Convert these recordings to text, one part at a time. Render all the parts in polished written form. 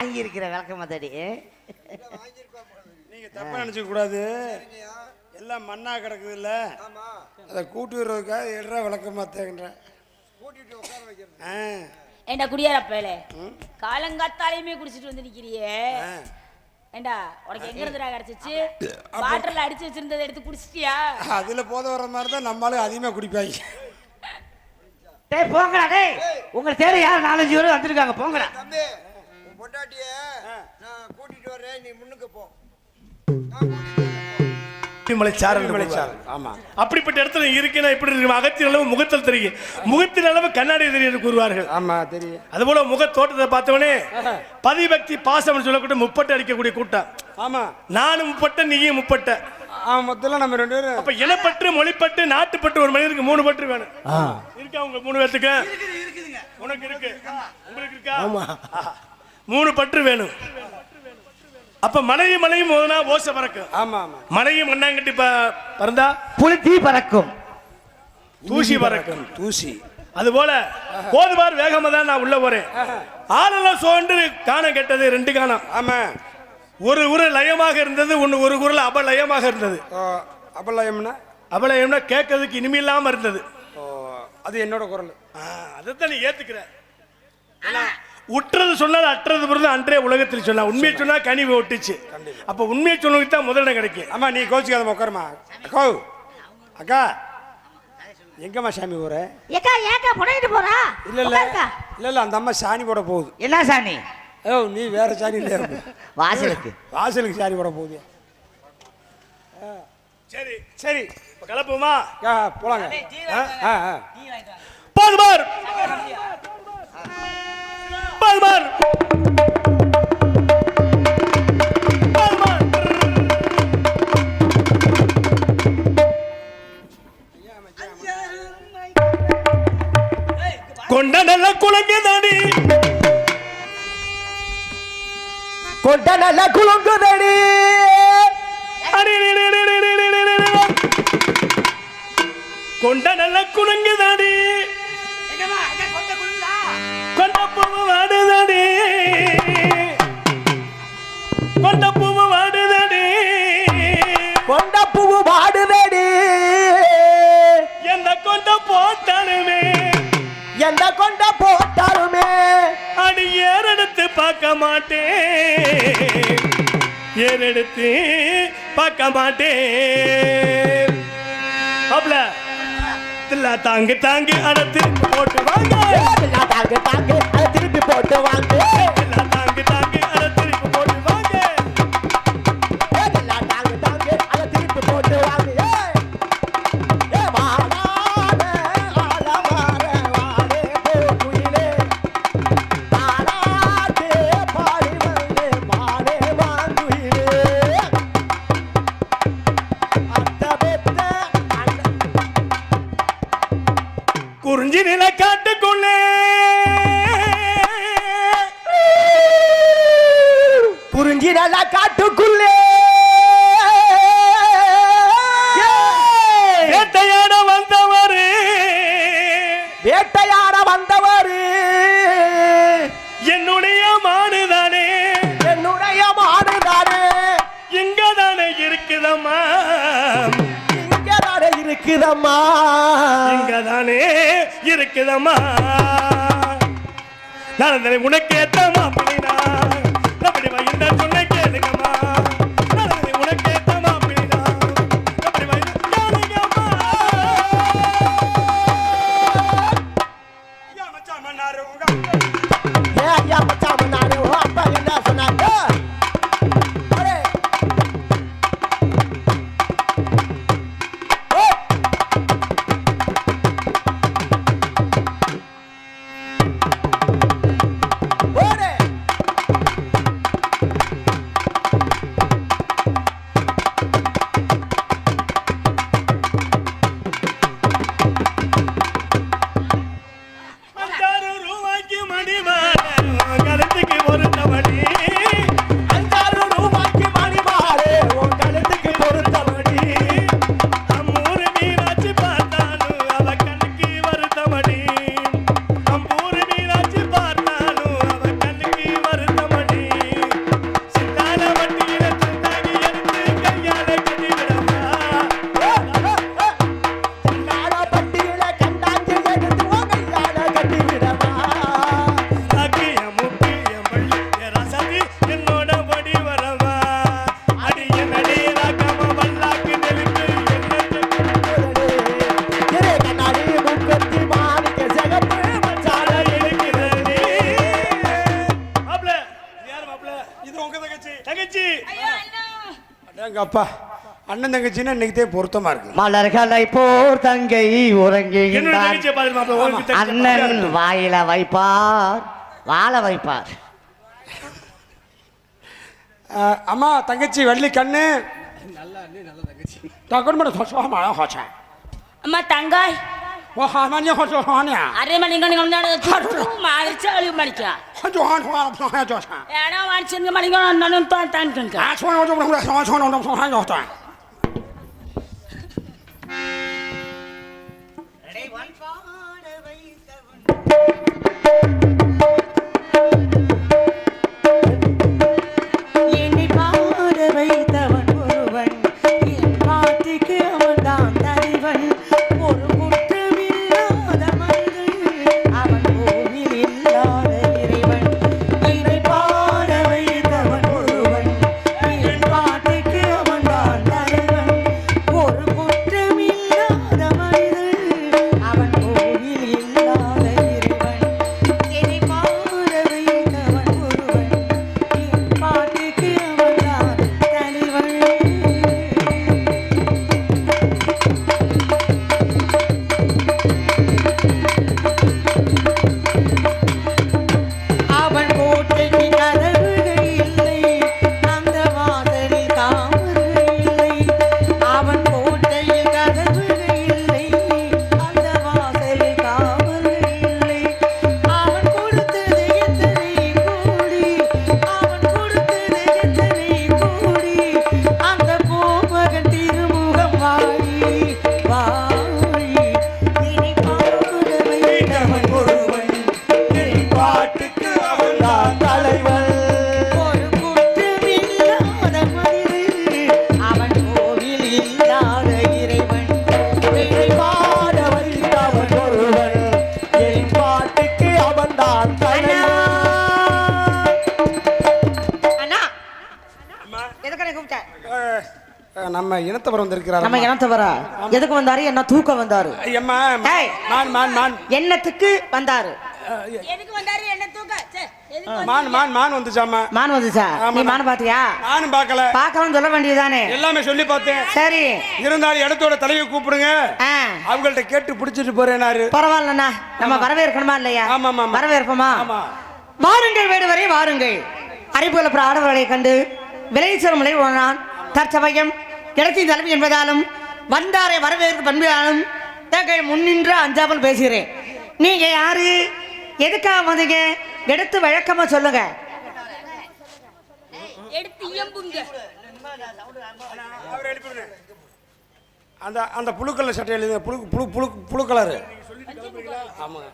வாங்கியிருக்கிற விளக்க மாத்தாடி நீங்க தப்பா நினைச்சுக்க கூடாது. எல்லாம் மண்ணா கிடக்குது இல்ல, அதை கூட்டி வருவதுக்காக எட்ரா விளக்க மாத்தேங்கிற கூட்டிட்டு உட்கார வைக்கிறேன். ஏண்டா குடியாரப்பேலே காலங்காத்தாலையுமே குடிச்சிட்டு வந்து நிக்கிறியே, ஏண்டா உனக்கு எங்க இருந்துடா கிடைச்சிச்சு? பாட்டில் அடிச்சு வச்சிருந்ததை எடுத்து குடிச்சிட்டியா? அதுல போத வர மாதிரி தான் நம்மளும் அதிகமா குடிப்பாங்க. டேய் போங்கடா டேய், உங்களை தேடி யார் 4-5 பேர் வந்திருக்காங்க, போங்கடா. தம்பி உன் பொண்டாட்டிய நான் கூட்டிட்டு வரேன், நீ முன்னுக்கு போ. அப்படிப்பட்ட இடத்துல இருக்கேன்னா இப்படி இருக்கு. அகத்தின் அளவு முகத்தில் தெரியும், முகத்தின் அளவு கண்ணாடி தெரியும் கூறுவார்கள். ஆமா தெரியும். அதுபோல முக தோட்டத்தை பார்த்தவனே பதிபக்தி பாசம் சொல்லக்கூடிய முப்பட்டு அடிக்கக்கூடிய கூட்டம். ஆமா நானும் முப்பட்ட நீயும் முப்பட்ட. மொத்தம் நம்ம 2 பேரும். அப்ப இனப்பற்று மொழிப்பட்டு நாட்டுப்பட்டு ஒரு மனிதனுக்கு 3 பற்று வேணும். இருக்கா உங்க 3 பேத்துக்கு? உனக்கு இருக்கு, உங்களுக்கு இருக்கா? 3 பற்று வேணும். அப்ப மலையும் மலையும் மோதினா ஓசை பறக்கும். ஆமா ஆமா. மலையும் மண்ணாங்கட்டி பறந்தா புலித்தீ பறக்கும், தூசி பறக்கும். தூசி. அதுபோல போதுமாறு வேகமா தான் நான் உள்ள போறேன். ஆளெல்லாம் சோண்டு காணம் கெட்டது 2 காணம். ஆமா. ஒரு குரல் லயமாக இருந்தது, ஒரு குரல் அபலயமாக இருந்தது. அபலயம்னா அபலயம்னா கேட்கறதுக்கு இனிமையில்லாம இருந்தது. அது என்னோட குரல். அதைத்தான் நீ ஏத்துக்கிற. உற்றது சொன்னால் அற்றது பிறகு அன்றே உலகத்தில் சொன்னா, உண்மையை சொன்னா கனிவு ஒட்டுச்சு. அப்ப உண்மையை சொன்னதுக்கு தான் முதலிடம் கிடைக்கும். ஆமா நீ கோச்சிக்காத உட்காருமா. அக்கா அக்கா எங்கம்மா சாமி போற? ஏக்கா ஏக்கா புடையிட்டு போறா? இல்ல இல்ல இல்ல இல்ல, அந்த அம்மா சாணி போட போகுது. என்ன சாணி? ஓ நீ வேற சாணி இல்ல, வாசலுக்கு வாசலுக்கு சாணி போட போகுது. சரி சரி கிளப்புமா? போலாங்க. பாதுமார் பாதுமார் கொண்ட நல்ல குழந்தை தாடி, கொண்ட நல்ல குழுங்குதடி, கொண்ட நல்ல குழங்கு தாடி, கொண்ட பூவு வாடுதாடி, கொண்ட பூவு வாடுதாடி, கொண்ட பூவு வாடுதடி, எந்த கொண்ட போட்டாலுமே எந்த கொண்ட போட்டாலுமே அடி ஏறெடுத்து பார்க்க மாட்டேன், ஏறெடுத்து பார்க்க மாட்டேன். அப்பல தாங்கு தாங்கு அட திருப்பி போட்டு வாங்க, தாங்கு தாங்கு அட திருப்பி போட்டு வாங்க, தாங்கு தாங்கு அட திருப்பி போட்டு வாங்க, தாங்கு தாங்கு அட திருப்பி போட்டு வாங்க. குறிஞ்சி நில காட்டுக்குள்ளே குறிஞ்சி நில காட்டுக்குள்ளே வேட்டையாட வந்தவரு, வேட்டையாட வந்தவரு என்னுடைய மாடுதானே, என்னுடைய மாடுதானே, இங்கதானே இருக்குதம்மா, இங்கதானே இருக்குதம்மா, இங்கதானே இருக்குதம்மா. நான் உனக்கு ஏத்தமா அப்படின்னா அப்படி வயந்த சொன்ன கேளுங்கம்மா, உனக்கு ஏத்தமா அப்படின்னா அப்படி வயந்த கேளுங்கம்மா. மச்சான் மன்னாரு உங்க ஐயா மச்சான் நானு அப்பா என்ன சொன்னாங்க? இது உங்க தங்கச்சி. தங்கச்சி ஐயோ அண்ணா அடேங்க அப்பா, அண்ணன் தங்கச்சின்னா இன்னைக்கு பொருத்தமா இருக்கு. மலர்களை போர் தங்கை என்னோட உறங்குகின்றார். தங்கச்சியை பாரு மாப்பிள்ளை, உனக்கு தங்கச்சி அண்ணன் வாயில வைப்பார், வாழ வைப்பார். அம்மா தங்கச்சி வள்ளி கண்ணு நல்லா தங்கச்சி அம்மா தங்காய் அரே மணிங்க மாறிச்சாலு மணிக்கா ஏன்னா மனுஷனுக்கு மணிங்க நான் தான் என்னை பாட வைத்தவன் ஒருவன், என் பாட்டுக்கு அவன் தான் தலைவன். ஒரு குற்றமில்லாத மனிதன், அவன் கோவில் இல்லாத இறைவன். என்னை பாட வைத்தவன் ஒருவன், என் பாட்டுக்கு அவன் தான் தலைவன். ஒரு குற்றமில்லாத மனிதன், அவன் கோவில் இல்லாத இறைவன். என்னை பாட வைத்தவன் ஒருவன், என் பாட்டுக்கு அவன் தான் தலைவன். அவன் கோட்டைக்கு கதவுகள் இல்லை, அந்த வாசலில் காவல்கள் இல்லை. அவன் கோட்டையில் கதவுகள் இல்லை, அந்த வாசலில் காவல்கள் இல்லை. அவன் கொடுத்தது எத்தனை கோடி, அவன் கொடுத்தது எத்தனை கோடி. அந்த கோமகன் திருமுகம் வாழி வாழி. இனி பாட வைத்தவன் ஒருவன், என் பாட்டுக்கு அவன் தான் தலைவன். ஒரு குற்றமில்லாத மனிதன், அவன் கோவில் இல்லாத இறைவன். என்னை பாட வைத்தவன் ஒருவன், என் பாட்டுக்கு அவன் தான் தலைவன். அண்ணா, எதுக்கு கூப்பிட்ட? நம்ம இனத்தவர் வந்திருக்கிறார். நம்ம இனத்தவரா? எதுக்கு வந்தாரு? என்ன தூக்க வந்தாரு? ஐயம்மா, ஏய். மான் மான் மான் என்னத்துக்கு வந்தாரு? எதுக்கு வந்தாரு என்ன தூக்க சே எதுக்கு மான் மான் மான் வந்துச்சாமா. மான் வந்துச்சா? நீ மான் பாத்தியா? நானும் பார்க்கல, பார்க்கவும் சொல்ல வேண்டியதுதானே. எல்லாமே சொல்லி பார்த்தேன். சரி, இருந்தாலும் இடத்தோட தலையை கூப்பிடுங்க, ஆ, அவங்கள்ட்ட கேட்டு பிடிச்சிட்டு போறேனாரு. பரவாயில்லண்ணா. நம்ம வரவேற்கணுமா இல்லையா? ஆமா, ஆமா. வரவேற்போமா? ஆமா. வாருங்கள் வேடு வரை வாருங்கள். அறிவுகள ஆடவர்களை கண்டு விளைச்சல் உணரான். தற்சமயம் இடத்தின் தலைமை என்பதாலும் வந்தாரை வரவேற்க பண்பினாலும் தங்கள் முன்னின்று அஞ்சாமல் பேசுகிறேன். நீங்க யாரு, எதுக்காக வந்தீங்க? எடுத்து வழக்கமா சொல்லுங்க. எடுத்து இயம்புங்க அவரை எழுப்பிடுங்க. அந்த அந்த புழு கலர் சட்டை எழுதுங்க. புழு புழு புழு புழு கலரு. ஆமாங்க.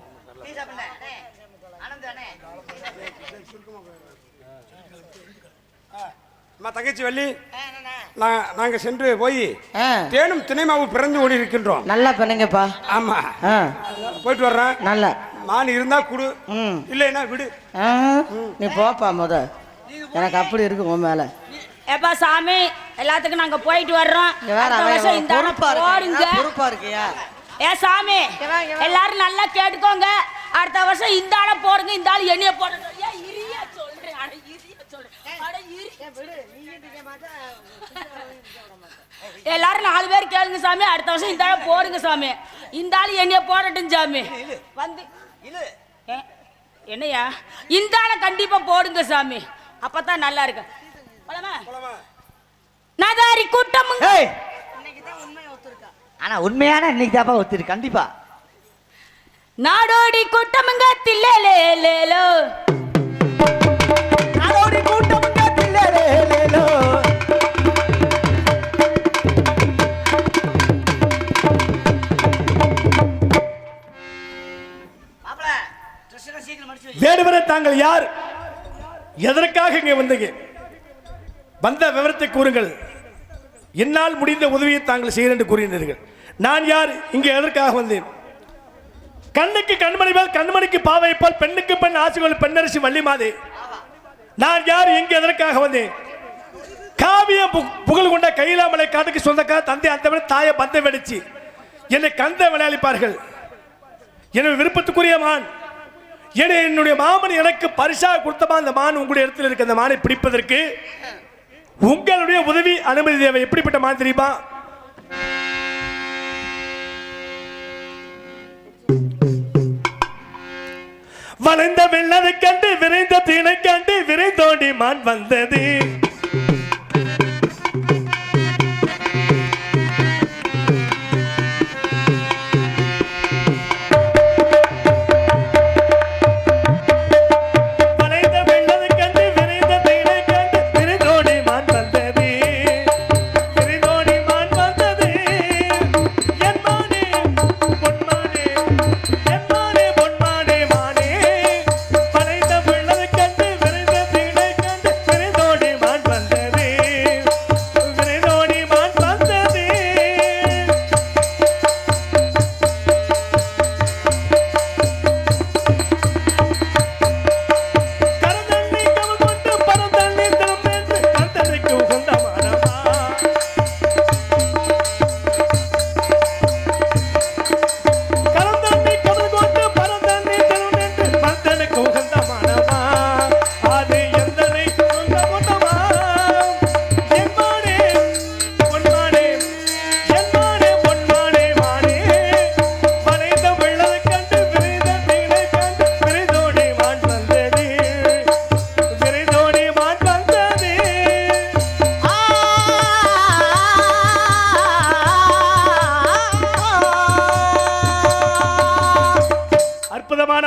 அம்மா தங்கச்சி வள்ளி, நாங்க சென்று போய் தேனும் திணைமாவு பிறந்து ஓடி இருக்கின்றோம். நல்லா பண்ணுங்கப்பா. ஆமா, போயிட்டு வர்றேன். நல்லா மான் இருந்தா குடு, இல்லைன்னா விடு. நீ போப்பா முத. எனக்கு அப்படி இருக்கு உன் மேல. ஏப்பா சாமி, எல்லாத்துக்கும் நாங்க போயிட்டு வர்றோம். அடுத்த வருஷம் இந்த ஆளை போடுங்க. பொறுப்பா இருக்கியா? ஏ சாமி, எல்லாரும் நல்லா கேட்டுக்கோங்க. அடுத்த வருஷம் இந்த ஆளை போடுங்க, இந்த ஆள் என்னைய போடுங்க. ஏன் இரியா சொல்றேன், அட இரியா சொல்றேன், அட இரி. எல்லாரும் 4 பேர் கேளுங்க சாமி. அடுத்த வருஷம் இந்த ஆளை போடுங்க சாமி. இந்த ஆள் என்னைய போடட்டும் சாமி. வந்து என்னையா இந்த ஆளை கண்டிப்பா போடுங்க சாமி, அப்பதான் நல்லா இருக்கு. நதாரி கூட்டம். ஆனா உண்மையான இன்னைக்கு தாப்பா ஒத்துரு. கண்டிப்பா நாடோடி கூட்டமுங்க தில்லேலேலேலோ, நாடோடி கூட்டமுங்க தில்லேலேலேலோ. வேடுவரை தாங்கள் யார், எதற்காக இங்கே வந்தீங்க? வந்த விவரத்தை கூறுங்கள். என்னால் முடிந்த உதவியை தாங்கள் செய்ய என்று கூறினீர்கள். நான் யார், இங்கே எதற்காக வந்தேன்? கண்ணுக்கு கண்மணி மேல் கண்மணிக்கு பாவை போல் பெண்ணுக்கு பெண் ஆசைகள் பெண்ணரசி வள்ளிமாதே. நான் யார், இங்கே எதற்காக வந்தேன்? காவிய புகழ் கொண்ட கைலாமலை காட்டுக்கு சொந்தக்கார தந்தை அந்த தாயை பந்தை வெடிச்சு என்னை கந்த விளையாளிப்பார்கள். எனவே விருப்பத்துக்குரிய மான், ஏன்னா என்னுடைய மாமன் எனக்கு பரிசாக கொடுத்தமா அந்த மான் உங்களுடைய இடத்துல இருக்க அந்த மானை பிடிப்பதற்கு உங்களுடைய உதவி அனுமதி தேவை. எப்படிப்பட்ட மான் தெரியுமா? வளைந்த வெள்ளதை கண்டு விரைந்த தீனை கண்டு விரைந்தோடி மான் வந்தது.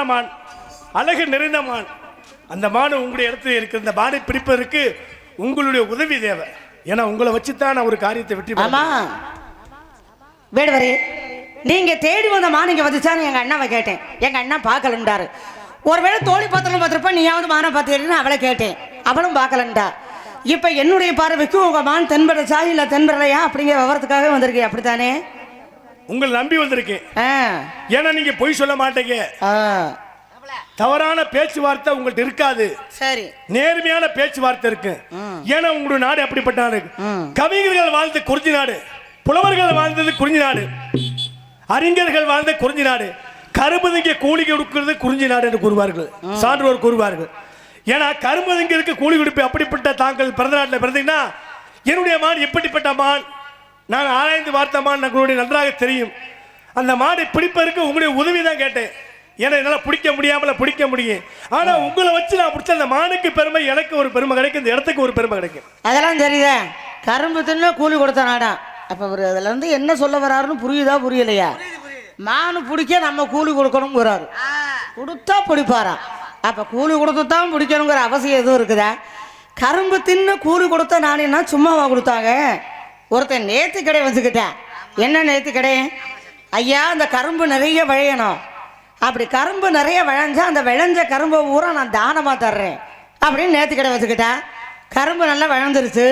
மான், அழகு நிறைந்த மான். அந்த மான் உங்களுடைய இடத்துல இருக்கு. இந்த மானை பிடிப்பதற்கு உங்களுடைய உதவி தேவை. ஏன்னா உங்களை வச்சுதான் நான் ஒரு காரியத்தை வெற்றி ஆமா வேடுவரே, நீங்க தேடி வந்த மான் இங்க வந்துச்சான்னு எங்க அண்ணாவை கேட்டேன். எங்க அண்ணா பார்க்கலன்றாரு. ஒருவேளை தோழி பாத்திரம் பார்த்திருப்பா, நீயாவது மானை பார்த்துன்னு அவளை கேட்டேன். அவளும் பார்க்கலன்டா. இப்ப என்னுடைய பார்வைக்கு உங்க மான் தென்படுச்சா இல்ல தென்படலையா அப்படிங்கிற விவரத்துக்காக வந்திருக்கேன். அப்படித்தானே? உங்களை நம்பி வந்திருக்கேன். ஏன்னா நீங்க பொய் சொல்ல மாட்டீங்க. தவறான பேச்சுவார்த்தை உங்கள்ட்ட இருக்காது. சரி, நேர்மையான பேச்சுவார்த்தை இருக்கு. ஏன்னா உங்களுடைய நாடு அப்படிப்பட்ட நாடு. கவிஞர்கள் வாழ்ந்த குறிஞ்சி நாடு, புலவர்கள் வாழ்ந்தது குறிஞ்சி நாடு, அறிஞர்கள் வாழ்ந்த குறிஞ்சி நாடு, கரும்புதிங்க கூலி கொடுக்கிறது குறிஞ்சி நாடு என்று கூறுவார்கள், சான்றோர் கூறுவார்கள். ஏன்னா கரும்புதிங்களுக்கு கூலி கொடுப்பு. அப்படிப்பட்ட தாங்கள் பிறந்த நாட்டில் பிறந்தீங்கன்னா என்னுடைய மான் எப்படிப்பட்ட மான் நான் ஆராய்ந்து பார்த்த மான் நம்மளுடைய நன்றாக தெரியும். அந்த மாடை பிடிப்பதற்கு உங்களுடைய உதவி தான் கேட்டேன். ஏன்னா என்னால் பிடிக்க முடியாமல் பிடிக்க முடியும். ஆனால் உங்களை வச்சு நான் பிடிச்ச அந்த மானுக்கு பெருமை, எனக்கு ஒரு பெருமை கிடைக்கும், இந்த இடத்துக்கு ஒரு பெருமை கிடைக்கும். அதெல்லாம் தெரியுதா? கரும்பு தின்னு கூலி கொடுத்த நாடா. அப்போ ஒரு அதில் வந்து என்ன சொல்ல வராருன்னு புரியுதா புரியலையா? மானு பிடிக்க நம்ம கூலி கொடுக்கணுங்கிறாரு. கொடுத்தா பிடிப்பாரா? அப்போ கூலி கொடுத்து தான் பிடிக்கணுங்கிற அவசியம் எதுவும் இருக்குதா? கரும்பு தின்னு கூலி கொடுத்த நானேன்னா சும்மாவா கொடுத்தாங்க? ஒருத்தன் நேர்த்தி கடை வச்சுக்கிட்டேன். என்ன நேர்த்தி கடை? ஐயா அந்த கரும்பு நிறைய விளையணும், அப்படி கரும்பு நிறைய விளைஞ்சா அந்த விளைஞ்ச கரும்பை ஊரை நான் தானமாக தர்றேன் அப்படின்னு நேர்த்தி கடை வச்சுக்கிட்டேன். கரும்பு நல்லா விளைஞ்சிருச்சு.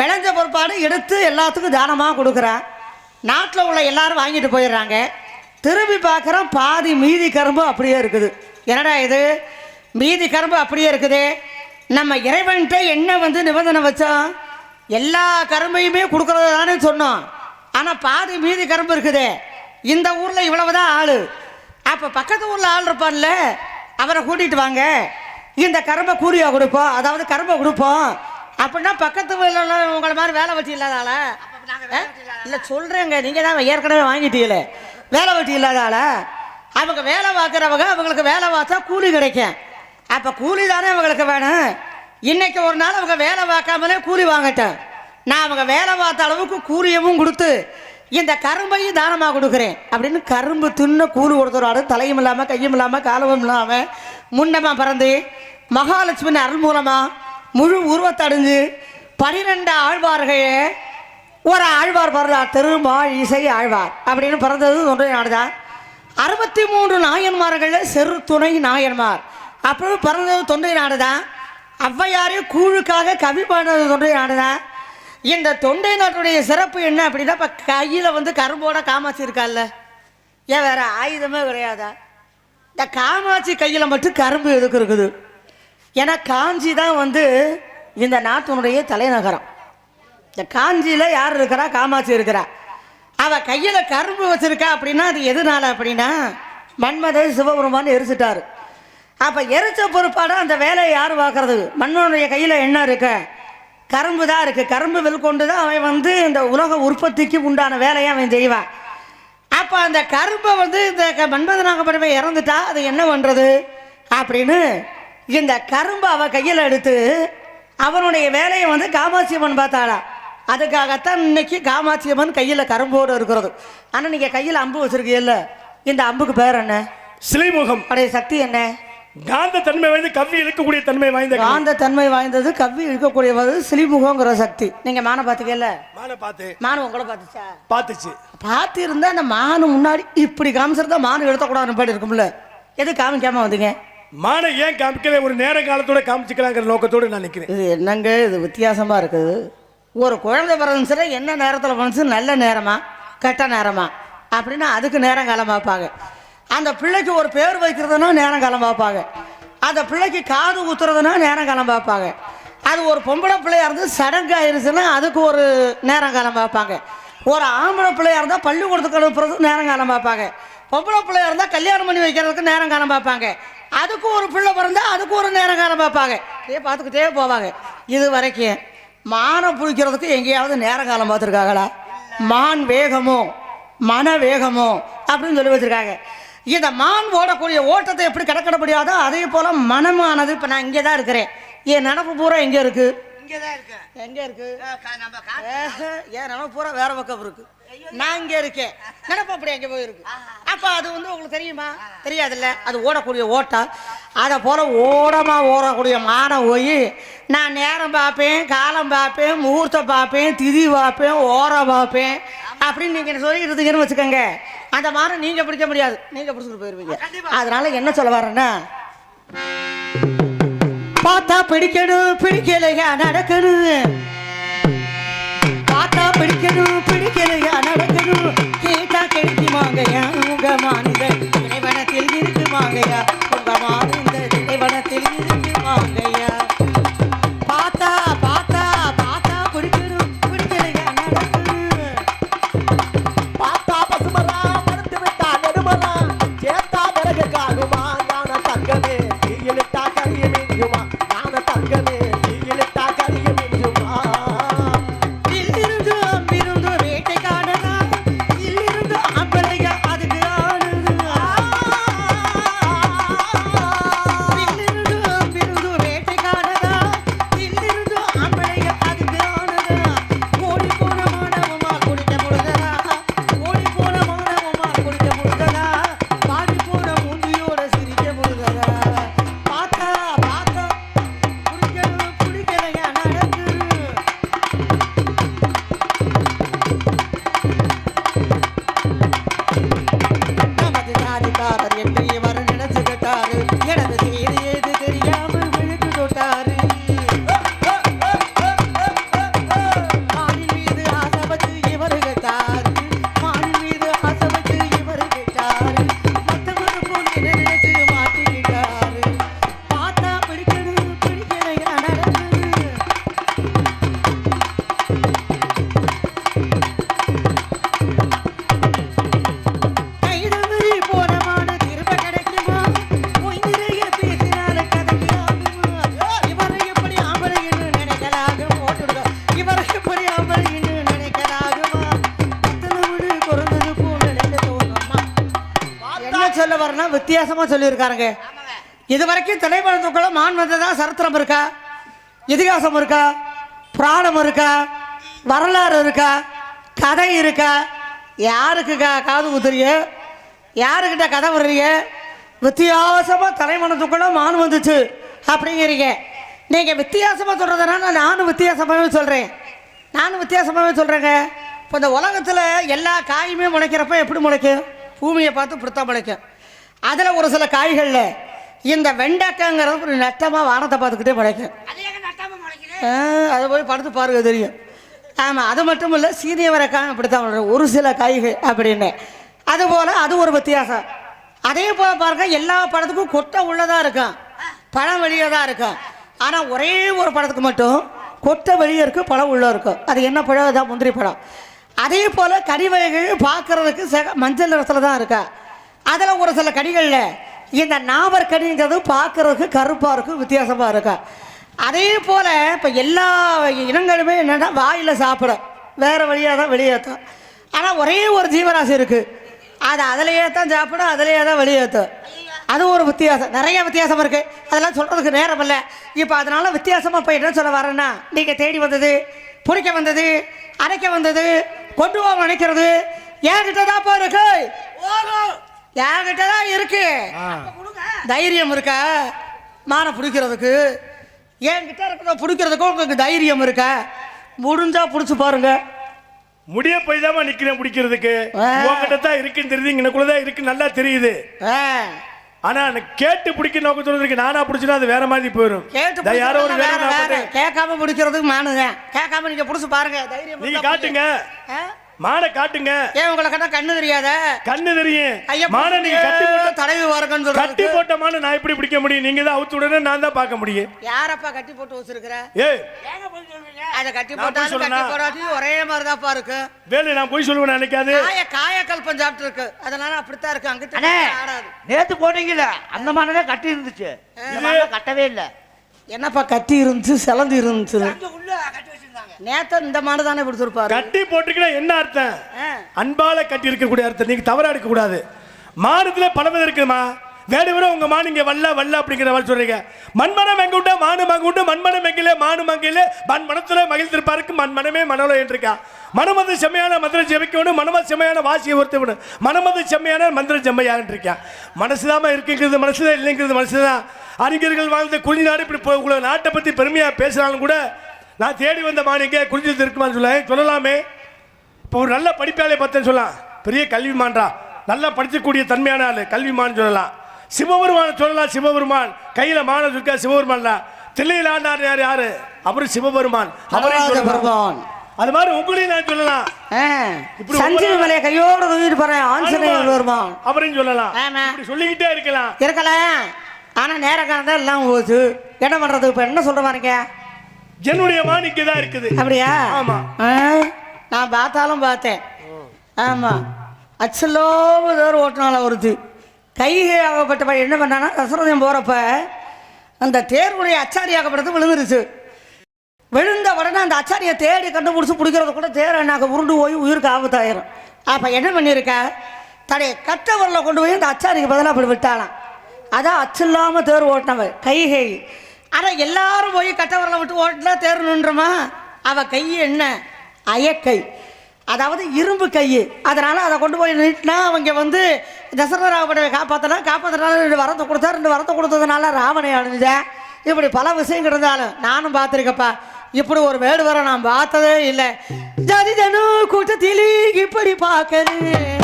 விளைஞ்ச பொறுப்பாடு எடுத்து எல்லாத்துக்கும் தானமாக கொடுக்குறேன். நாட்டில் உள்ள எல்லாரும் வாங்கிட்டு போயிடுறாங்க. திரும்பி பார்க்குறோம், பாதி மீதி கரும்பு அப்படியே இருக்குது. என்னடா இது மீதி கரும்பு அப்படியே இருக்குது? நம்ம இறைவன்கிட்ட என்ன வந்து நிபந்தனை வச்சோம்? எல்லா கரும்பையுமே கொடுக்கறது தானே சொன்னோம். ஆனால் பாதி மீதி கரும்பு இருக்குது. இந்த ஊரில் இவ்வளவுதான் ஆள். அப்போ பக்கத்து ஊரில் ஆள் இருப்பான்ல, அவரை கூட்டிகிட்டு வாங்க, இந்த கரும்பை கூலியாக கொடுப்போம், அதாவது கரும்பை கொடுப்போம் அப்படின்னா பக்கத்து ஊரில் உங்களை மாதிரி வேலை வெட்டி இல்லாதால இல்லை சொல்கிறேங்க. நீங்கள் தான் ஏற்கனவே வாங்கிட்டீங்களே வேலை வெட்டி இல்லாதால. அவங்க வேலை பார்க்குறவங்க, அவங்களுக்கு வேலை பார்த்தா கூலி கிடைக்கும். அப்போ கூலி தானே அவங்களுக்கு வேணும். இன்னைக்கு ஒரு நாள் அவங்க வேலை பார்க்காமலே கூலி வாங்கட்டேன். நான் அவங்க வேலை பார்த்த அளவுக்கு கூலியவும் கொடுத்து இந்த கரும்பையும் தானமாக கொடுக்குறேன் அப்படின்னு கரும்பு தின்னு கூலி கொடுத்துறாரு. தலையும் இல்லாமல் கையும் இல்லாமல் காலமும் இல்லாமல் முன்னமாக பிறந்து மகாலட்சுமி அருள் மூலமாக முழு உருவத்தடைஞ்சு 12 ஆழ்வார்களே ஒரு ஆழ்வார் பிறந்தார். திருமால் இசை ஆழ்வார் அப்படின்னு பிறந்தது ஒன்றை நாடுதான். 63 நாயன்மார்களில் செரு துணை நாயன்மார் அப்புறம் பிறந்தது தொண்டை நாடுதான். ஔவையாரையும் கூழுக்காக கவி பாடுறது தொண்டை நாடுதான். இந்த தொண்டை நாட்டுடைய சிறப்பு என்ன அப்படின்னா, இப்போ கையில் வந்து கரும்போட காமாட்சி இருக்கால்ல, ஏன் வேற ஆயுதமே கிடையாதா? இந்த காமாட்சி கையில் மட்டும் கரும்பு எதுக்கு இருக்குது? ஏன்னா காஞ்சி தான் வந்து இந்த நாட்டினுடைய தலைநகரம். இந்த காஞ்சியில் யார் இருக்கிறா? காமாட்சி இருக்கிறா. அவள் கையில் கரும்பு வச்சிருக்கா அப்படின்னா அது எதனால அப்படின்னா, மன்மதை சிவபெருமான் எரிச்சிட்டாரு. அப்போ எரிச்ச பொறுப்பாட அந்த வேலையை யார் பார்க்கறது? மன்னனுடைய கையில் என்ன இருக்கு? கரும்பு தான் இருக்குது. கரும்பு கொண்டு தான் அவன் வந்து இந்த உலக உற்பத்திக்கு உண்டான வேலையை அவன் செய்வான். அப்போ அந்த கரும்பை வந்து இந்த மன்மதனாகப்பட்டவன் இறந்துட்டா அது என்ன பண்ணுறது அப்படின்னு இந்த கரும்பை அவன் கையில் எடுத்து அவனுடைய வேலையை வந்து காமாட்சியம்மன் பார்த்தாளா. அதுக்காகத்தான் இன்னைக்கு காமாட்சியம்மன் கையில் கரும்போடு இருக்கிறது. ஆனால் நீங்கள் கையில் அம்பு வச்சுருக்கீல்ல, இந்த அம்புக்கு பேர் என்ன? சிலைமுகம். அடைய சக்தி என்ன? காந்த தன்மை வாய்ந்த கவ்வி இழுக்கக்கூடிய தன்மை வாய்ந்த காந்த தன்மை வாய்ந்தது கவ்வி இழுக்கக்கூடியது சிலிமுகங்கிற சக்தி. நீங்க மானை பாத்துக்கல? மானை பார்த்து. மானு உங்களை பார்த்துச்சா? பார்த்துச்சு. பார்த்து இருந்தா அந்த மானு முன்னாடி இப்படி காமிச்சிருந்தா மானு எடுத்தக்கூடாது பாடி இருக்கும்ல. எது காமிக்காம வந்தீங்க? மானை ஏன் காமிக்கல? ஒரு நேர காலத்தோட காமிச்சிக்கலாங்கிற நோக்கத்தோடு நான் நிற்கிறேன். இது என்னங்க இது வித்தியாசமா இருக்குது. ஒரு குழந்தை பிறந்துச்சுன்னா என்ன நேரத்தில் வந்துச்சு? நல்ல நேரமா கெட்ட நேரமா அப்படின்னா அதுக்கு நேரம் காலம் பார்ப்பாங்க. அந்த பிள்ளைக்கு ஒரு பேர் வைக்கிறதுனா நேரம் காலம் பார்ப்பாங்க. அந்த பிள்ளைக்கு காது குத்துறதுனா நேரம் காலம் பார்ப்பாங்க. அது ஒரு பொம்பளை பிள்ளையா இருந்து சடங்கு ஆயிடுச்சுன்னா அதுக்கு ஒரு நேரம் காலம் பார்ப்பாங்க. ஒரு ஆம்பளை பிள்ளையா இருந்தால் பள்ளிக்கூடத்துக்கு அனுப்புறதுக்கு நேரம் காலம் பார்ப்பாங்க. பொம்பளை பிள்ளையா இருந்தால் கல்யாணம் பண்ணி வைக்கிறதுக்கு நேரம் காலம் பார்ப்பாங்க. அதுக்கு ஒரு பிள்ளை பிறந்தா அதுக்கு ஒரு நேரம் காலம் பார்ப்பாங்க. இதே பார்த்துக்கிட்டே போவாங்க. இது வரைக்கும் மானை பிடிக்கிறதுக்கு எங்கேயாவது நேரம் காலம் பார்த்துருக்காங்களா? மான் வேகமோ மன வேகமோ அப்படின்னு சொல்லி வச்சுருக்காங்க. இந்த மான் ஓடக்கூடிய ஓட்டத்தை எப்படி கடக்க முடியாதோ அதே போல் மனமானது. இப்போ நான் இங்கே தான் இருக்கிறேன். என் நினப்பு பூரா எங்கே இருக்கு? இங்கே தான் இருக்கு. எங்கே இருக்கு? என் நினப்பு பூரா வேற பக்கம் இருக்கு. நான் இங்கே இருக்கேன், நினப்பு அப்படி எங்கே போயிருக்கு. அப்போ அது வந்து உங்களுக்கு தெரியுமா? தெரியாதுல்ல. அது ஓடக்கூடிய ஓட்டம். அதை போல் ஓடமாக ஓடக்கூடிய மானை போய் நான் நேரம் பார்ப்பேன், காலம் பார்ப்பேன், முகூர்த்தம் பார்ப்பேன், திதி பார்ப்பேன், ஓரம் பார்ப்பேன் அப்படின்னு நீங்கள் சொல்லிட்டு இருந்தீங்கன்னு வச்சுக்கோங்க. அந்த மானை நீங்கள் பிடிக்க முடியாது, நீங்கள் பிடிச்சிட்டு போயிருவீங்க. அதனால என்ன சொல்ல வரேன்னா, பார்த்தா பிடிக்கணும் பிடிக்கலையா நடக்கணும், பார்த்தா பிடிக்கணும் பிடிக்கலையா நடக்கணும், கேட்டா கிடைக்குமாங்கயா உங்க மாநில திரைவனத்தில் இருக்குமாங்கயா, உங்க மாநில திரைவனத்தில் இருக்குமாங்கயா, பார்த்தா பார்த்தா பார்த்தா பிடிக்கணும் பிடிக்கலையா நடக்கணும், பார்த்தா பசுமரா மறுத்து விட்டா நெடுமரா சேத்தா விறகுக்காகுமா ஞான தங்கமே தீயிலிட்டா கரிய மிஞ்சுமா, ஞான தங்கமே தீயிலிட்டா கரிய மிஞ்சுமா, இல்லிருந்து அம்பிருந்து வேட்டை காணனா, இல்லிருந்து அம்பலையா அதுக்கு ஆடுது, இல்லிருந்து அம்பிருந்து வேட்டை காணனா, இல்லிருந்து அம்பலையா அதுக்கு ஆடுது, ஓடி போன மாணவமா குடிக்க முழுதனா, ஓடி போன மாணவமா குடிக்க முழுதனா, பாடி போன மூஞ்சியோட சிரிக்க முழுதனா, பார்த்தா பார்த்தா குடிக்கணும் குடிக்கலையா நடக்குது. நமது ஜாதிக்காரர் என்று இவர் நினைச்சுக்கிட்டாரு, எனது செய்தி ஏது தெரியாமல் விழுந்து தொட்டாரு, மானின் மீது ஆசை வச்சு இவர் கேட்டாரு, மானின் மீது ஆசை வச்சு இவர் கேட்டாரு, மற்றவர் போல் என்ன நினைச்சு மாட்டிக்கிட்டாரு, பார்த்தா பிடிக்கணும் பிடிக்கலையா நடக்குது. கைதவறி போனமான திரும்ப கிடைக்குமா, பொய் நிறைய பேசினால கதைக்கு ஆகுமா, இவரை எப்படி ஆம்பளைன்னு நினைக்கலாக போட்டுடுதோ, இவரை எப்படி ஆம்பளைன்னு நினைக்கலாகுமா, அத்தனை குறைந்தது போல் நினைக்க தோணுமா. என்ன சொல்ல வரனா வித்தியாசமா சொல்லியிருக்காருங்க. இது வரைக்கும் திரைப்படத்துக்குள்ள மான் வந்ததா சரித்திரம் இருக்கா, இதிகாசம் இருக்கா, புராணம் இருக்கா, வரலாறு இருக்கா, கதை இருக்கா? யாருக்கு காது குத்துறீங்க, யாருக்கிட்ட கதை வர்றீங்க? வித்தியாசமாக தலைமணத்துக்குள்ள மான் வந்துச்சு அப்படிங்கிறீங்க. நீங்கள் வித்தியாசமாக சொல்கிறதுனால நானும் வித்தியாசமாகவே சொல்கிறேன். நானும் வித்தியாசமாகவே சொல்கிறேங்க. இப்போ இந்த உலகத்தில் எல்லா காயுமே முளைக்கிறப்ப எப்படி முளைக்கும்? பூமியை பார்த்து இப்படித்தான் முளைக்கும். அதில் ஒரு சில காய்களில் இந்த வெண்டைக்காங்கிறது ஒரு நட்டமாக வானத்தை பார்த்துக்கிட்டே முளைக்கும். அதை போய் படுத்து பாருங்க தெரியும். ஆமாம், அது மட்டும் இல்லை, சீனியவரைக்காய் அப்படித்தான் வளரும் ஒரு சில காய்கள் அப்படின்னு. அதுபோல் அது ஒரு வித்தியாசம். அதே போல் பாருங்க, எல்லா படத்துக்கும் கொட்டை உள்ளதாக இருக்கும், பழம் வெளியே தான் இருக்கும். ஆனால் ஒரே ஒரு படத்துக்கு மட்டும் கொட்டை வெளியே இருக்கும், பழம் உள்ளே இருக்கும். அது என்ன பழம்? தான் முந்திரி பழம். அதே போல் கனி வகைகள் பார்க்கறதுக்கு மஞ்சள் நிறத்தில் தான் இருக்கா. அதில் ஒரு சில கனிகளில் இந்த நாவற்கனிங்கிறது பார்க்கறதுக்கு கருப்பாக இருக்கும், வித்தியாசமாக இருக்கும். அதே போல் இப்போ எல்லா இனங்களுமே என்னென்னா வாயில் சாப்பிட வேறு வழியாக தான் வெளியேற்றும். ஆனால் ஒரே ஒரு ஜீவராசி இருக்குது, அது அதிலேயே தான் சாப்பிடும், அதிலேயே தான் வெளியேற்றும். அது ஒரு வித்தியாசம், நிறைய வித்தியாசம் இருக்குது, அதெல்லாம் சொல்கிறதுக்கு நேரம் இல்லை. இப்போ அதனால் வித்தியாசமாக இப்போ என்ன சொல்ல வரேன்னா, நீங்கள் தேடி வந்தது, பிடிக்க வந்தது, அரைக்க வந்தது, கொண்டு போக நினைக்கிறது என்கிட்ட தான் இருக்கு, என்கிட்ட தான் இருக்கு. தைரியம் இருக்கா மானை பிடிக்கிறதுக்கு? என்கிட்ட இருக்கிறத பிடிக்கிறதுக்கு உங்களுக்கு தைரியம் இருக்கா? முடிஞ்சா பிடிச்சி பாருங்க. முடிய போய் தான் நிக்கிறேன் பிடிக்கிறதுக்கு. உங்ககிட்ட தான் இருக்குன்னு தெரியுது, இங்கனக்குள்ளதான் இருக்கு நல்லா தெரியுது. ஆனா கேட்டு பிடிக்க நோக்கத்தோடு நானா பிடிச்சினா அது வேற மாதிரி போயிடும். யாரோ ஒரு கேட்காம பிடிக்கிறதுக்கு மானுங்க, கேட்காம நீங்க பிடிச்சு பாருங்க. தைரியம் நீங்க காட்டுங்க, மானை காட்டுங்க. ஏன் உங்களை கண்ணா கண்ணு தெரியாத? கண்ணு தெரியும். மானை நீங்க கட்டி போட்ட தடவி வரகன்னு சொல்றாங்க. கட்டி போட்ட மானை நான் எப்படி பிடிக்க முடியும்? நீங்க தான் அவுத்து விடணும், நான் தான் பார்க்க முடியும். யாரப்பா கட்டி போட்டு வச்சிருக்கிற? ஏய் அத கட்டி போட்டாலும் கட்டி போடாட்டி ஒரே மாதிரி தான்ப்பா இருக்கு. வேலை நான் போய் சொல்லுவேன் நினைக்காது. காயக்கல்பம் சாப்பிட்டு இருக்கு, அதனால அப்படித்தான் இருக்கு. அங்கிட்ட ஆடாது. நேத்து போனீங்கல்ல அந்த மானே கட்டி இருந்துச்சு, கட்டவே இல்லை. என்னப்பா கட்டி இருந்துச்சு, செலந்து இருந்துச்சு? நேத்த இந்த மாடு தானே பிடிச்சிருப்பாரு. கட்டி போட்டுக்கிட்டா என்ன அர்த்தம்? அன்பால கட்டி இருக்கக்கூடிய அர்த்தம். நீங்க தவறா எடுக்க கூடாது. மானத்துல பலவிதம் இருக்குமா? வேடு வர உங்க மான் இங்க வல்ல வல்ல அப்படிங்கிற மாதிரி சொல்றீங்க. மண்மனம் எங்க விட்டா மானு மங்க விட்டு, மண்மனம் எங்கிலே மானு மங்கிலே, மண்மனத்துல மகிழ்ந்திருப்பாருக்கு மண்மனமே மனோல என்றிருக்கா. மனமது செம்மையான மந்திரம் ஜெபிக்கணும், மனமது செம்மையான வாசியை ஒருத்தவனும், மனமது செம்மையான மந்திரம் செம்மையான்னு இருக்கா. மனசுதாம இருக்குங்கிறது மனசுதான், இல்லைங்கிறது மனசுதான். அறிஞர்கள் வாழ்ந்த குறிஞ்சி நாடு இப்படி உங்களை நாட்டை பத்தி பெருமையா பேசினாலும் கூட நான் தேடி வந்த மானிங்க குறிஞ்சி இருக்குமான்னு சொல்லலாமே. இப்போ ஒரு நல்ல படிப்பாளை பார்த்தேன்னு சொல்லலாம், பெரிய கல்விமான்றா, நல்லா படிக்கக்கூடிய தன்மையான ஆளு கல்விமான் சொல்லலாம். சிவபெருமான சொல்லலாம், சிவபெருமான் கையில மானம் இருக்கா, சிவபெருமான் தில்லையில் ஆண்டார் யாரு யாரு? அவரு சிவபெருமான். அது மாதிரி உங்களையும் நான் சொல்லலாம். சஞ்சீவி மலையை கையோட தூக்கிட்டு போறேன் ஆஞ்சநேயர் பெருமான் அவரையும் சொல்லலாம். சொல்லிக்கிட்டே இருக்கலாம் இருக்கலாம். ஆனா நேர காலம் எல்லாம் போச்சு, என்ன பண்றது? இப்ப என்ன சொல்ற பாருங்க, என்னுடைய மாணிக்க தான் இருக்குது. அப்படியா? ஆமா. நான் பார்த்தாலும் பார்த்தேன். ஆமா, அச்சலோபதோர் ஓட்டினால ஒருத்து கைகை ஆகப்பட்ட என்ன பண்ணானா, தசரதம் போறப்ப அந்த தேர்வுடைய அச்சாரி ஆகப்பட்டது விழுந்துருச்சு. விழுந்த உடனே அந்த அச்சாரியை தேடி கண்டுபிடிச்சி பிடிக்கிறது கூட தேர் என்னாக்க உருண்டு போய் உயிருக்கு ஆபத்தாயிரும். அப்போ என்ன பண்ணியிருக்க, தடைய கட்டவரில் கொண்டு போய் அந்த அச்சாரிக்கு பதிலாக அப்படி விட்டாலாம். அதான் அச்சு இல்லாமல் தேர் ஓட்டினவ கைகை. ஆனால் எல்லாரும் போய் கட்டவரில் விட்டு ஓட்டினா தேர் நின்றுமா? அவள் கை என்ன அயக்கை, அதாவது இரும்பு கை. அதனால் அதை கொண்டு போய் நிட்டுனா அவங்க வந்து தசரதராவனை காப்பாற்றினா 2 வரத்தை கொடுத்தா, 2 வரத்தை கொடுத்ததுனால ராவனை அழிஞ்சேன். இப்படி பல விஷயங்கள் இருந்தாலும் நானும் பார்த்துருக்கப்பா. இப்படி ஒரு வேடு வர நான் பார்த்ததே இல்லை. ஜதி ஜனு கூட்டத்தில் இப்படி பார்க்கறேன்.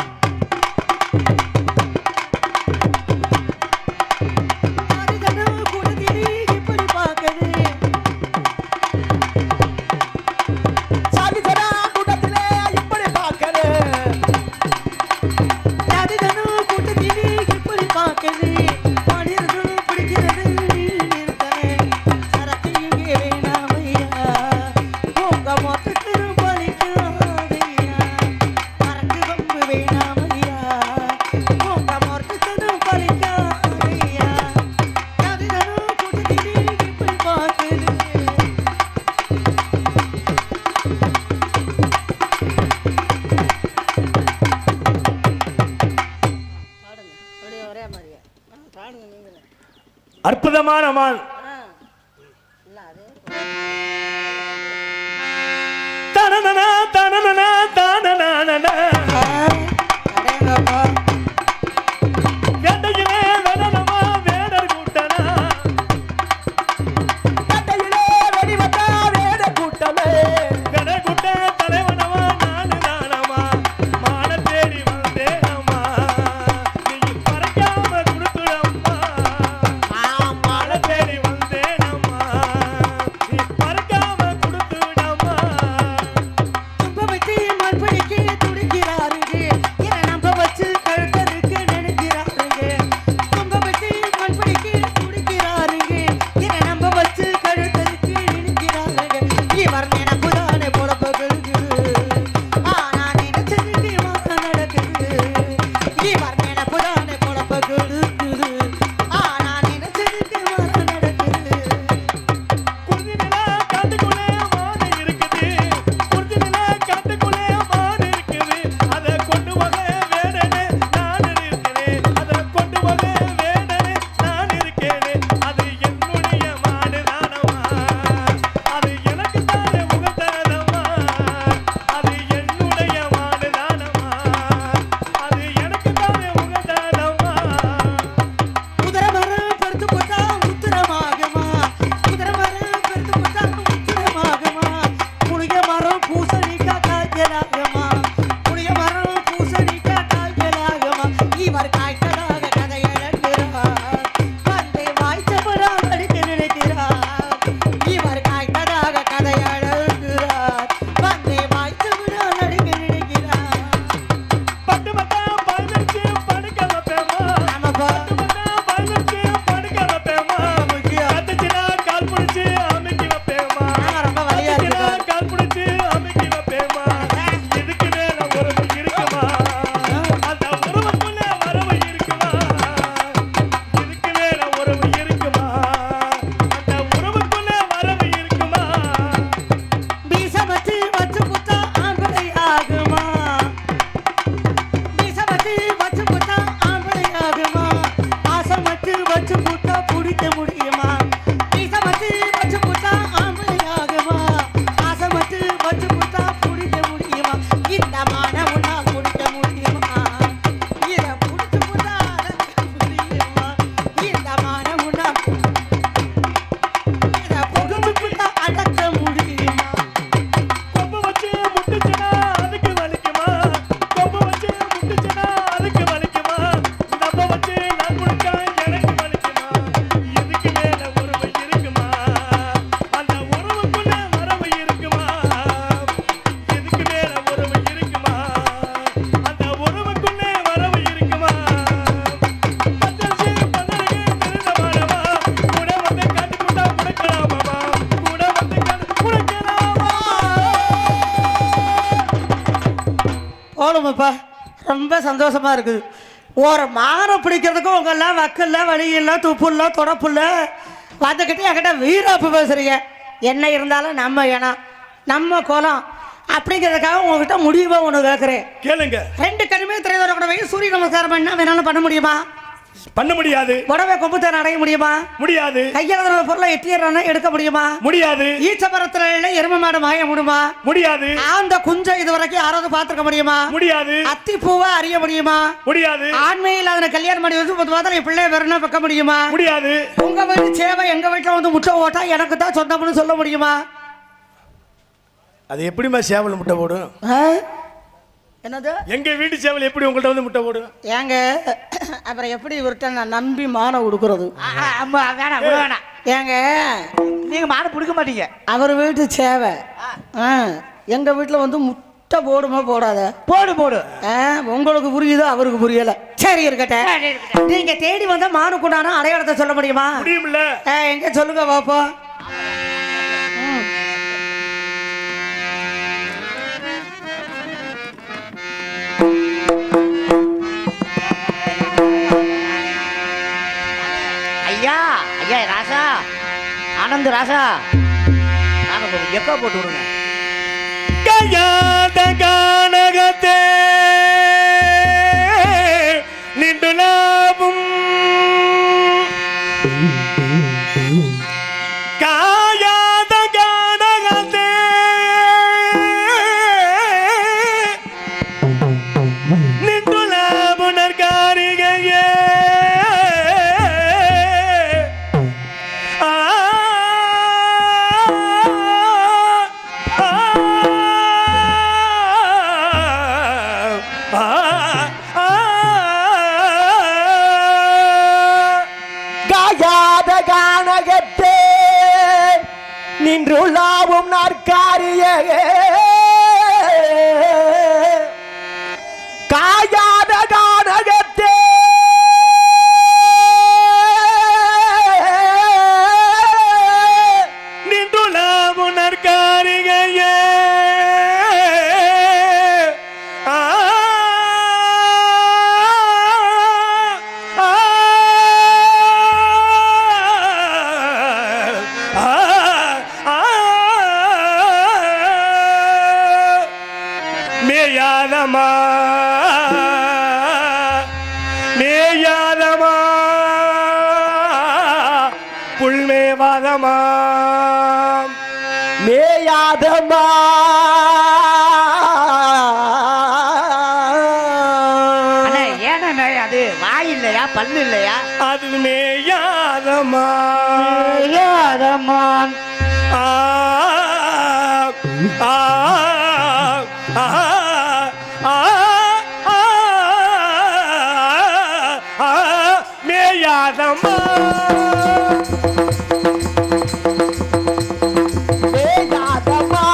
அற்புதமான மான். தனனனா தனனனா தனனனா வேட்டையிலே வேடனமா வேடர் கூட்டனா, வேட்டையிலே வெடிவட்டா வேட கூட்டமே, வேட கூட்ட தலைவனமா நானு தானமா, மான தேடி வந்தேனம்மா, நீ பறக்காம கொடுத்துடம்மா, மான தேடி வந்தேனம்மா, நீ பறக்காம கொடுத்துடம்மா. துன்ப வைத்து போகணுமப்பா, ரொம்ப சந்தோஷமா இருக்குது. ஒரு மானம் பிடிக்கிறதுக்கும் உங்கெல்லாம் வக்கல்ல, வழி இல்லை, துப்பு இல்லை, தொடப்பு இல்லை, வந்துக்கிட்டு என்கிட்ட வீராப்பு பேசுறீங்க. என்ன இருந்தாலும் நம்ம இனம், நம்ம குலம் அப்படிங்கிறதுக்காக உங்ககிட்ட முடிவா ஒன்று கேட்குறேன். கேளுங்க. 2 கனிமே திரையோட கூட போய் சூரிய நமஸ்காரம் பண்ணா வேணாலும் பண்ண முடியுமா? பண்ண முடியாது. புடவை கொம்புத்தனை அடைய முடியுமா? முடியாது. கையாள பொருளை எட்டியறான எடுக்க முடியுமா? முடியாது. ஈச்சமரத்துல எரும மாடு மாய முடியுமா? முடியாது. அந்த குஞ்சை இதுவரைக்கும் யாராவது பார்த்துக்க முடியுமா? முடியாது. அத்தி பூவை அறிய முடியுமா? முடியாது. ஆண்மையில் அதனை கல்யாணம் பண்ணி வந்து 10 மாதம் பிள்ளை வெறும் வைக்க முடியுமா? முடியாது. உங்க வீட்டு சேவை எங்க வீட்டுல வந்து முட்டை ஓட்டா எனக்கு தான் சொந்தம்னு சொல்ல முடியுமா? அது எப்படிமா சேவல் முட்டை போடும்? என்னது? எங்க வீட்டு சேவல் எப்படி உங்கள்ட்ட வந்து முட்டை போடும்? ஏங்க அப்புறம் எப்படி இவர்கிட்ட நான் நம்பி மானை கொடுக்கறது? வேணாம் வேணாம். ஏங்க நீங்க மானை பிடிக்க மாட்டீங்க. அவர் வீட்டு சேவை எங்க வீட்டுல வந்து முட்டை போடுமா போடாத? போடு போடு. உங்களுக்கு புரியுதோ அவருக்கு புரியல. சரி இருக்கட்டும். நீங்க தேடி வந்த மானுக்குண்டான அடையாளத்தை சொல்ல முடியுமா? முடியும்ல. எங்க சொல்லுங்க பாப்போம். ஐயா ஐயா ராசா, ஆனந்த் ராசா, நாங்க ஒரு எக்கோ போட்டு விடுங்க. கையாத கானகத்தே நின்று லாபம் காயாத கானகத்தே நின்று லாபுனர் காரிகையே காயாத கானகத்தே நின்றுள்ளாவும் நாற்காரியே காயாத கானகத்தே நின்றுள்ளாவுனர் காரிகையே மேயாதமா மேயாதமா புல்மேவாதமா மேயாதமா அண்ணா ஏன்னா மேயாது? வாய் இல்லையா, பல்லு இல்லையா? அது மேயாதமா மேயாதமான். ஆ ஆ ஆ மேயாதமா மேயாதமா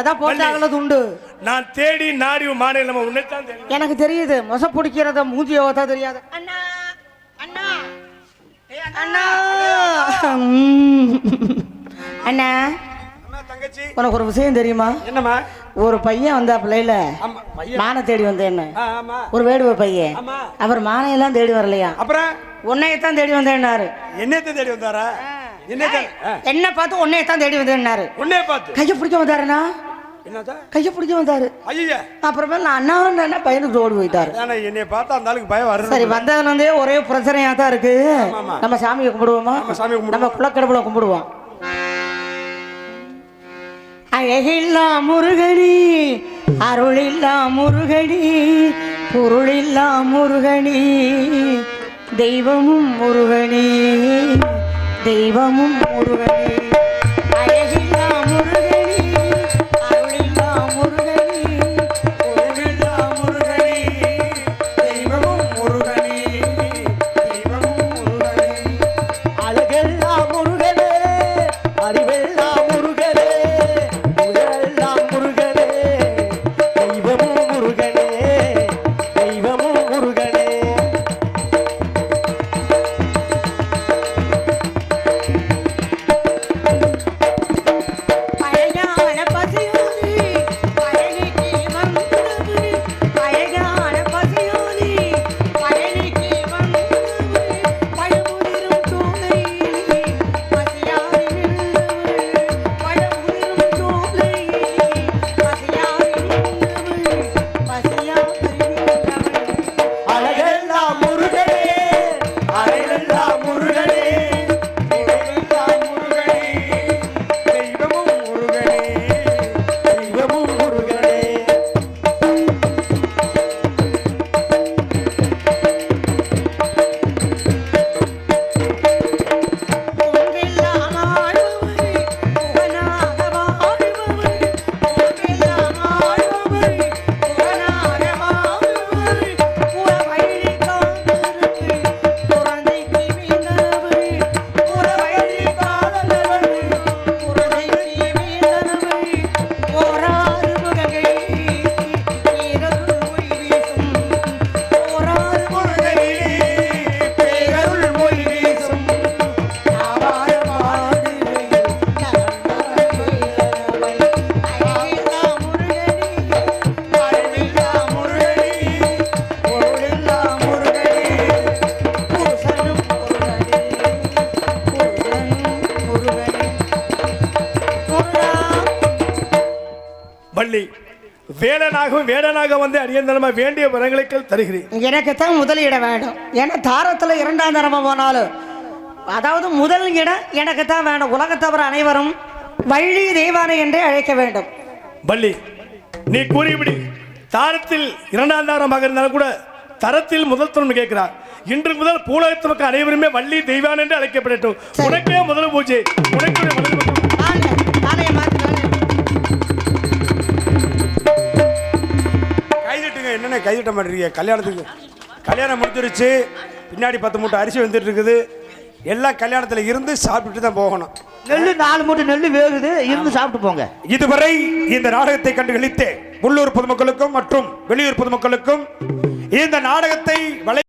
அதான் போட்டாங்கள துண்டு. நான் தேடி நாடி மாநில நம்ம உன்னைத்தான் தேடி. எனக்கு தெரியுது மொச பிடிக்கிறத மூஞ்சி ஓத்தா தெரியாது. அண்ணா அண்ணா அண்ணா அண்ணா அம்மா தங்கச்சி உனக்கு ஒரு விஷயம் தெரியுமா? என்னம்மா? ஒரு பையன் வந்தா பிள்ளைல ஆமா பையன். மானை தேடி வந்தேன்னு. ஆமா. ஒரு வேடுவ பையன். ஆமா. அவர் மானையெல்லாம் தேடி வரலையா, அப்புறம் உன்னையத்தான் தேடி வந்தேன்னாரு. என்னத்தை தேடி வந்தாரா? என்ன பார்த்து உன்னையத்தான் தேடி வந்தேன்னாரு. உன்னைய பார்த்து கையை பிடிக்க வந்தாருண்ணா. என்னதா? கையை பிடிக்க வந்தாரு. ஐயா அப்புறமே நான் அண்ணா பையனுக்கு ஓடி போயிட்டாரு. அதானே என்னைய பார்த்தா அந்த ஆளுக்கு பயம் வரும். சரி, வந்ததுல இருந்தே ஒரே பிரச்சனையா தான் இருக்கு. ஆமா. நம்ம சாமியை கும்பிடுவோமா? நம்ம சாமியை கும்பிடுவோம். நம்ம குலக்கடவுளை கும்பிடுவோம். அழகில்லா முருகனி, அருளில்லா முருகனி, பொருளில்லா முருகனி, தெய்வமும் முருகனி, தெய்வமும் முருகனி. அழகில்லா முருகனி, அருளில்லா முருகனி, பொருளில்லா முருகனி, தெய்வமும் முருகனி, தெய்வமும் முருகனி. அழகெல்லாம் முருகனே, அறிவெல்லாம் முருகனே, புகழெல்லாம் முருகனே, தெய்வமும் முருகனே, தெய்வமும் முருகனே. பழையான பசியோதி பழனிக்கு வந்தது, பழையான பசியோதி பழனிக்கு வந்தது, பழமுதிரும் சோலை பசியாரி நின்றவள், பழமுதிரும் சோலை பசியாரி நின்றவள், பசியாரி நின்றவள். அழகெல்லாம் முருகனே, அறிவெல்லாம் முருகனே, புகழெல்லாம் முருகனே, தெய்வமும் முருகனே. தெய்வமும் முருகனே. ஒன்றெல்லாம் ஆழ்பவள், புகனாக வாழ்பவள், ஒன்றெல்லாம் ஆழ்பவள், புகனாக வாழ்பவள், புறவழி காதலவள், குழந்தைக்கு வீழ்ந்தவள், புறவழி காதலவள், குழந்தைக்கு வீழ்ந்தவள், போராறு முகங்கை பேரருள் மொழி வீசும், போராறு முகங்கை பேரருள் மொழி வீசும். வள்ளி வேடனாக வந்து அடியந்தனமா வேண்டிய வரங்களுக்கு தருகிறேன். எனக்குத்தான் முதலிடம் வேண்டும். ஏன்னா தாரத்தில் இரண்டாம் தரமா போனாலும் அதாவது முதல் இடம் எனக்கு தான் வேணும். உலகத்தவர் அனைவரும் வள்ளி தெய்வானை என்றே அழைக்க வேண்டும். வள்ளி, நீ கூறியபடி தாரத்தில் இரண்டாம் தாரமாக இருந்தாலும் கூட தரத்தில் முதல் தரம் கேட்கிறார். இன்று முதல் பூலகத்து மக்கள் அனைவருமே வள்ளி தெய்வான் என்று அழைக்கப்படட்டும். சரி. உனக்கே முதல் பூஜை, உனக்கு கைதட்டுங்க. என்னென்ன கைதட்ட மாட்டீங்க? கல்யாணம் முடிஞ்சிருச்சு. பின்னாடி 10 மூட்டை அரிசி வந்துட்டு இருக்குது. எல்லாம் கல்யாணத்தில் இருந்து சாப்பிட்டுட்டு தான் போகணும். நெல்லு 4 மூட்டை நெல்லு வேகுது, இருந்து சாப்பிட்டு போங்க. இதுவரை இந்த நாடகத்தை கண்டு களித்த உள்ளூர் பொதுமக்களுக்கும் மற்றும் வெளியூர் பொதுமக்களுக்கும் இந்த நாடகத்தை